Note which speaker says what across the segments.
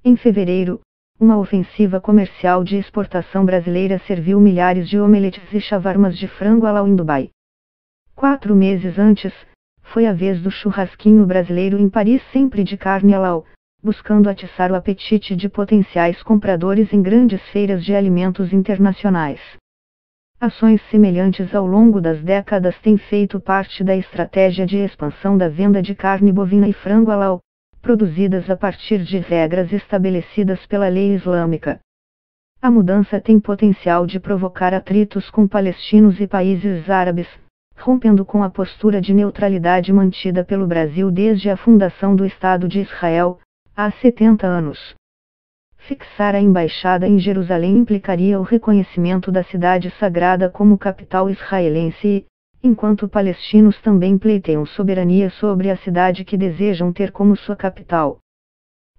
Speaker 1: Em fevereiro, uma ofensiva comercial de exportação brasileira serviu milhares de omeletes e shawarmas de frango halal em Dubai. 4 meses antes, foi a vez do churrasquinho brasileiro em Paris, sempre de carne halal, buscando atiçar o apetite de potenciais compradores em grandes feiras de alimentos internacionais. Ações semelhantes ao longo das décadas têm feito parte da estratégia de expansão da venda de carne bovina e frango halal, produzidas a partir de regras estabelecidas pela lei islâmica. A mudança tem potencial de provocar atritos com palestinos e países árabes, rompendo com a postura de neutralidade mantida pelo Brasil desde a fundação do Estado de Israel, há 70 anos. Fixar a embaixada em Jerusalém implicaria o reconhecimento da cidade sagrada como capital israelense e, enquanto palestinos também pleiteiam soberania sobre a cidade que desejam ter como sua capital.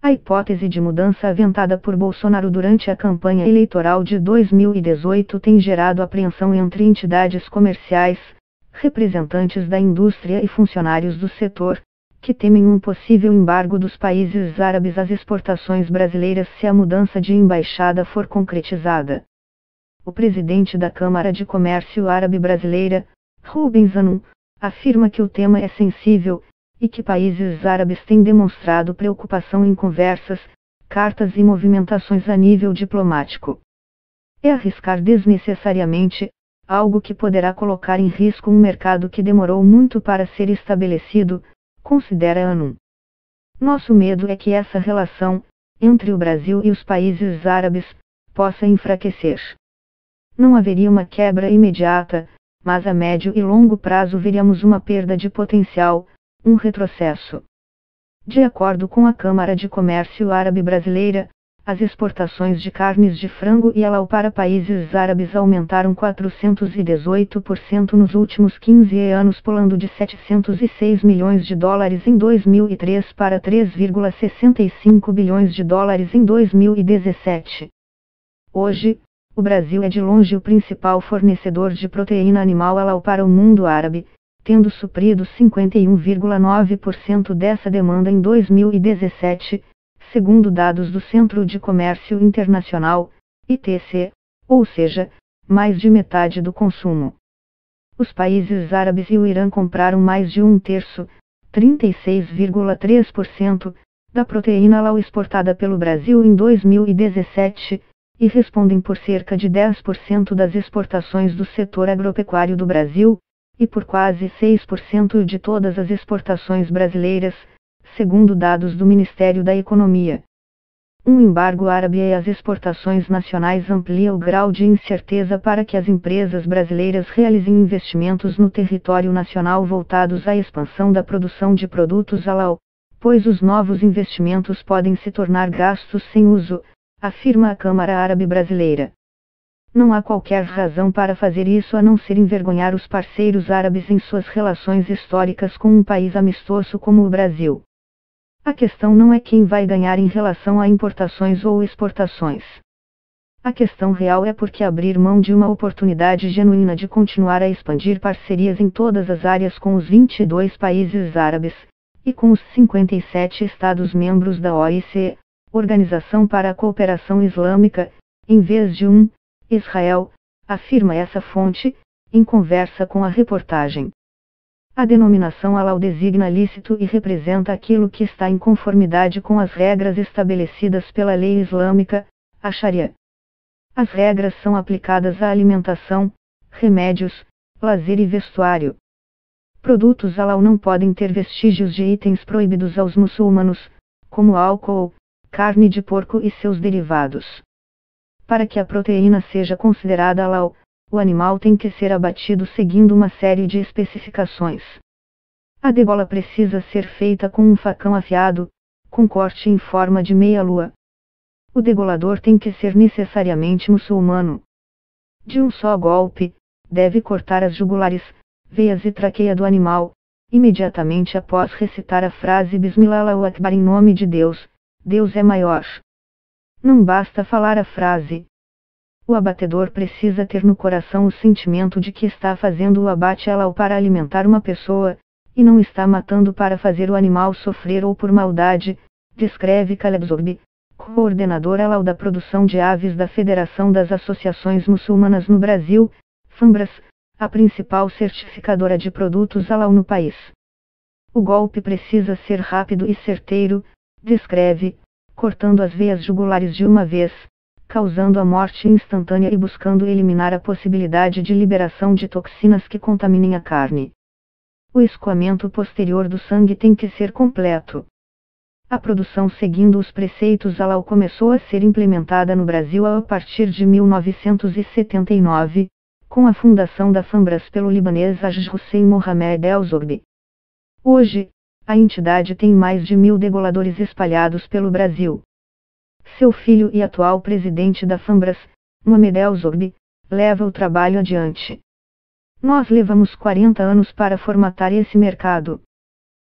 Speaker 1: A hipótese de mudança aventada por Bolsonaro durante a campanha eleitoral de 2018 tem gerado apreensão entre entidades comerciais, representantes da indústria e funcionários do setor, que temem um possível embargo dos países árabes às exportações brasileiras se a mudança de embaixada for concretizada. O presidente da Câmara de Comércio Árabe Brasileira, Rubens Anum, afirma que o tema é sensível, e que países árabes têm demonstrado preocupação em conversas, cartas e movimentações a nível diplomático. É arriscar desnecessariamente, algo que poderá colocar em risco um mercado que demorou muito para ser estabelecido, considera Anum. Nosso medo é que essa relação, entre o Brasil e os países árabes, possa enfraquecer. Não haveria uma quebra imediata, mas a médio e longo prazo veríamos uma perda de potencial, um retrocesso. De acordo com a Câmara de Comércio Árabe Brasileira, as exportações de carnes de frango e halal para países árabes aumentaram 418% nos últimos 15 anos, pulando de 706 milhões de dólares em 2003 para 3,65 bilhões de dólares em 2017. Hoje, o Brasil é de longe o principal fornecedor de proteína animal halal para o mundo árabe, tendo suprido 51,9% dessa demanda em 2017, segundo dados do Centro de Comércio Internacional, ITC, ou seja, mais de metade do consumo. Os países árabes e o Irã compraram mais de um terço, 36,3%, da proteína halal exportada pelo Brasil em 2017, e respondem por cerca de 10% das exportações do setor agropecuário do Brasil, e por quase 6% de todas as exportações brasileiras, segundo dados do Ministério da Economia. Um embargo árabe às exportações nacionais amplia o grau de incerteza para que as empresas brasileiras realizem investimentos no território nacional voltados à expansão da produção de produtos halal, pois os novos investimentos podem se tornar gastos sem uso, afirma a Câmara Árabe Brasileira. Não há qualquer razão para fazer isso a não ser envergonhar os parceiros árabes em suas relações históricas com um país amistoso como o Brasil. A questão não é quem vai ganhar em relação a importações ou exportações. A questão real é por que abrir mão de uma oportunidade genuína de continuar a expandir parcerias em todas as áreas com os 22 países árabes, e com os 57 Estados-membros da OIC, Organização para a Cooperação Islâmica, em vez de Israel, afirma essa fonte, em conversa com a reportagem. A denominação halal designa lícito e representa aquilo que está em conformidade com as regras estabelecidas pela lei islâmica, a Sharia. As regras são aplicadas à alimentação, remédios, lazer e vestuário. Produtos halal não podem ter vestígios de itens proibidos aos muçulmanos, como álcool, carne de porco e seus derivados. Para que a proteína seja considerada halal, o animal tem que ser abatido seguindo uma série de especificações. A degola precisa ser feita com um facão afiado, com corte em forma de meia-lua. O degolador tem que ser necessariamente muçulmano. De um só golpe, deve cortar as jugulares, veias e traqueia do animal, imediatamente após recitar a frase Bismillah Allahu Akbar em nome de Deus, Deus é maior. Não basta falar a frase. O abatedor precisa ter no coração o sentimento de que está fazendo o abate halal para alimentar uma pessoa, e não está matando para fazer o animal sofrer ou por maldade, descreve Khaled Zorbi, coordenador halal da produção de aves da Federação das Associações Muçulmanas no Brasil, FAMBRAS, a principal certificadora de produtos halal no país. O golpe precisa ser rápido e certeiro, descreve, cortando as veias jugulares de uma vez, causando a morte instantânea e buscando eliminar a possibilidade de liberação de toxinas que contaminem a carne. O escoamento posterior do sangue tem que ser completo. A produção seguindo os preceitos halal começou a ser implementada no Brasil a partir de 1979, com a fundação da FAMBRAS pelo libanês Haj Hussein Mohamed El-Zoghbi. Hoje, a entidade tem mais de 1.000 degoladores espalhados pelo Brasil. Seu filho e atual presidente da FAMBRAS, Mohamed El-Zoghbi, leva o trabalho adiante. Nós levamos 40 anos para formatar esse mercado.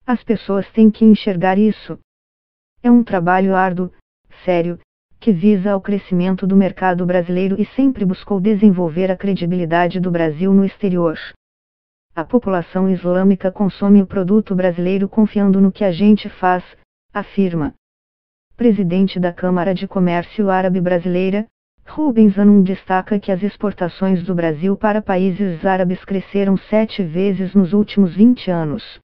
Speaker 1: As pessoas têm que enxergar isso. É um trabalho árduo, sério, que visa ao crescimento do mercado brasileiro e sempre buscou desenvolver a credibilidade do Brasil no exterior. A população islâmica consome o produto brasileiro confiando no que a gente faz, afirma. Presidente da Câmara de Comércio Árabe Brasileira, Rubens Anum destaca que as exportações do Brasil para países árabes cresceram 7 vezes nos últimos 20 anos.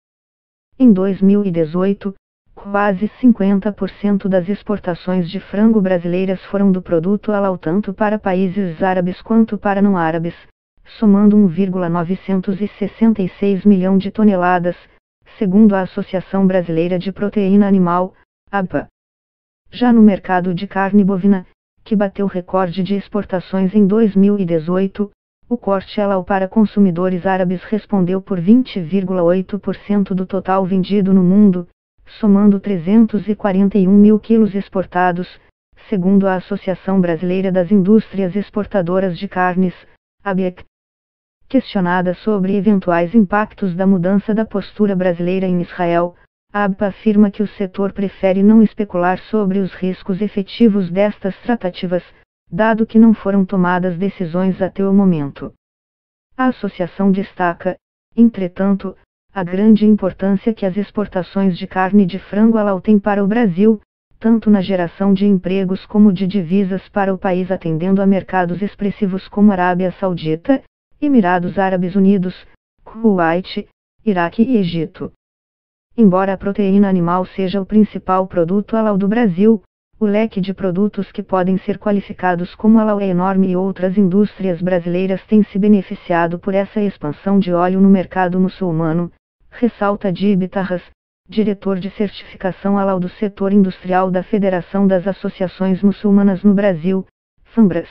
Speaker 1: Em 2018, quase 50% das exportações de frango brasileiras foram do produto halal tanto para países árabes quanto para não árabes, somando 1,966 milhão de toneladas, segundo a Associação Brasileira de Proteína Animal, ABPA. Já no mercado de carne bovina, que bateu recorde de exportações em 2018, o corte halal para consumidores árabes respondeu por 20,8% do total vendido no mundo, somando 341 mil quilos exportados, segundo a Associação Brasileira das Indústrias Exportadoras de Carnes, ABEC. Questionada sobre eventuais impactos da mudança da postura brasileira em Israel, a ABPA afirma que o setor prefere não especular sobre os riscos efetivos destas tratativas, dado que não foram tomadas decisões até o momento. A associação destaca, entretanto, a grande importância que as exportações de carne de frango halal têm para o Brasil, tanto na geração de empregos como de divisas para o país atendendo a mercados expressivos como Arábia Saudita, Emirados Árabes Unidos, Kuwait, Iraque e Egito. Embora a proteína animal seja o principal produto halal do Brasil, o leque de produtos que podem ser qualificados como halal é enorme e outras indústrias brasileiras têm se beneficiado por essa expansão de óleo no mercado muçulmano, ressalta Dib Tarras, diretor de certificação halal do setor industrial da Federação das Associações Muçulmanas no Brasil, FAMBRAS.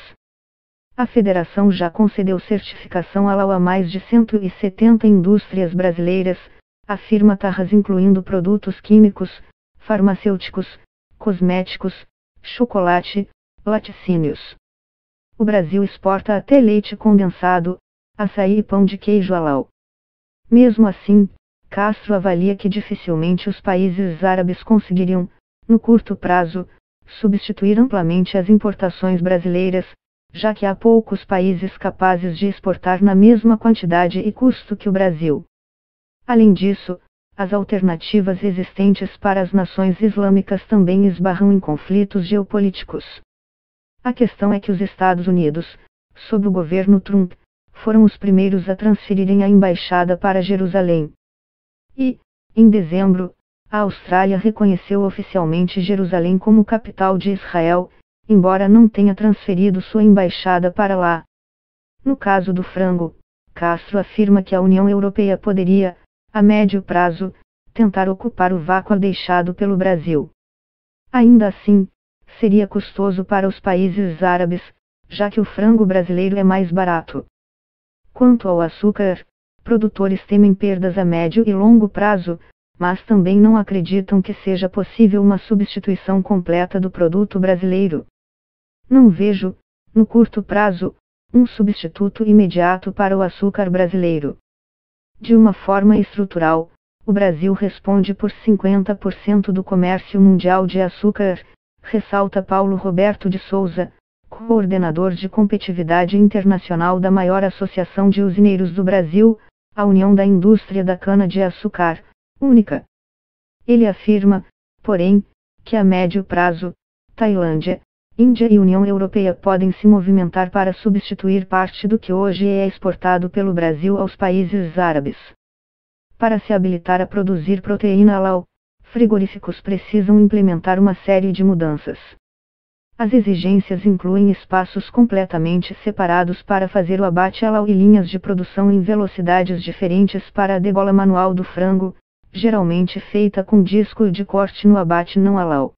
Speaker 1: A federação já concedeu certificação halal a mais de 170 indústrias brasileiras, afirma Tarras, incluindo produtos químicos, farmacêuticos, cosméticos, chocolate, laticínios. O Brasil exporta até leite condensado, açaí e pão de queijo halal. Mesmo assim, Castro avalia que dificilmente os países árabes conseguiriam, no curto prazo, substituir amplamente as importações brasileiras, já que há poucos países capazes de exportar na mesma quantidade e custo que o Brasil. Além disso, as alternativas existentes para as nações islâmicas também esbarram em conflitos geopolíticos. A questão é que os Estados Unidos, sob o governo Trump, foram os primeiros a transferirem a embaixada para Jerusalém. E, em dezembro, a Austrália reconheceu oficialmente Jerusalém como capital de Israel, embora não tenha transferido sua embaixada para lá. No caso do frango, Castro afirma que a União Europeia poderia, a médio prazo, tentar ocupar o vácuo deixado pelo Brasil. Ainda assim, seria custoso para os países árabes, já que o frango brasileiro é mais barato. Quanto ao açúcar, produtores temem perdas a médio e longo prazo, mas também não acreditam que seja possível uma substituição completa do produto brasileiro. Não vejo, no curto prazo, um substituto imediato para o açúcar brasileiro. De uma forma estrutural, o Brasil responde por 50% do comércio mundial de açúcar, ressalta Paulo Roberto de Souza, coordenador de competitividade internacional da maior associação de usineiros do Brasil, a União da Indústria da Cana-de-Açúcar, única. Ele afirma, porém, que a médio prazo, Tailândia, Índia e União Europeia podem se movimentar para substituir parte do que hoje é exportado pelo Brasil aos países árabes. Para se habilitar a produzir proteína halal, frigoríficos precisam implementar uma série de mudanças. As exigências incluem espaços completamente separados para fazer o abate halal e linhas de produção em velocidades diferentes para a degola manual do frango, geralmente feita com disco de corte no abate não halal.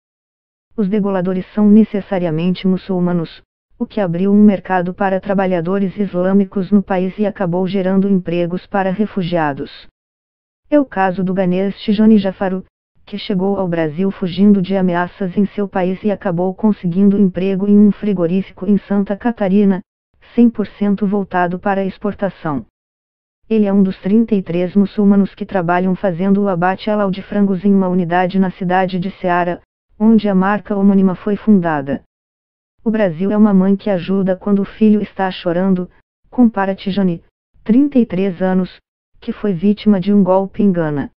Speaker 1: Os degoladores são necessariamente muçulmanos, o que abriu um mercado para trabalhadores islâmicos no país e acabou gerando empregos para refugiados. É o caso do ganês Tijone Jafaru, que chegou ao Brasil fugindo de ameaças em seu país e acabou conseguindo emprego em um frigorífico em Santa Catarina, 100% voltado para a exportação. Ele é um dos 33 muçulmanos que trabalham fazendo o abate halal de frangos em uma unidade na cidade de Ceará, onde a marca homônima foi fundada. O Brasil é uma mãe que ajuda quando o filho está chorando, compara Tijone, 33 anos, que foi vítima de um golpe em Gana.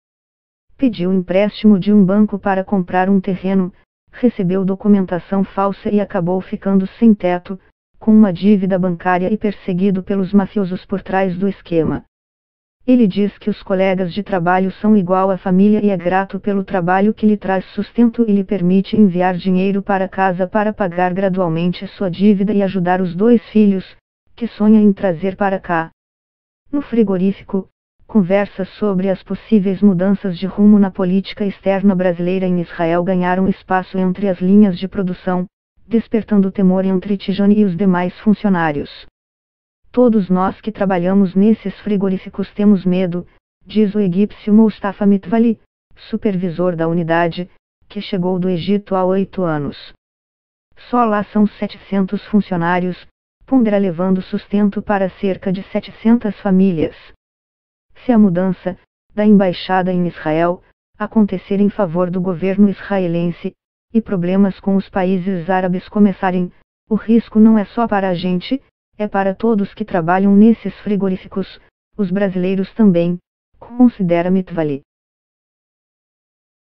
Speaker 1: Pediu empréstimo de um banco para comprar um terreno, recebeu documentação falsa e acabou ficando sem teto, com uma dívida bancária e perseguido pelos mafiosos por trás do esquema. Ele diz que os colegas de trabalho são igual à família e é grato pelo trabalho que lhe traz sustento e lhe permite enviar dinheiro para casa para pagar gradualmente sua dívida e ajudar os 2 filhos, que sonha em trazer para cá. No frigorífico, conversas sobre as possíveis mudanças de rumo na política externa brasileira em Israel ganharam espaço entre as linhas de produção, despertando temor entre Tijone e os demais funcionários. Todos nós que trabalhamos nesses frigoríficos temos medo, diz o egípcio Mustafa Mitwali, supervisor da unidade, que chegou do Egito há 8 anos. Só lá são 700 funcionários, pondera levando sustento para cerca de 700 famílias. Se a mudança da embaixada em Israel acontecer em favor do governo israelense, e problemas com os países árabes começarem, o risco não é só para a gente, é para todos que trabalham nesses frigoríficos, os brasileiros também, considera Mitwali.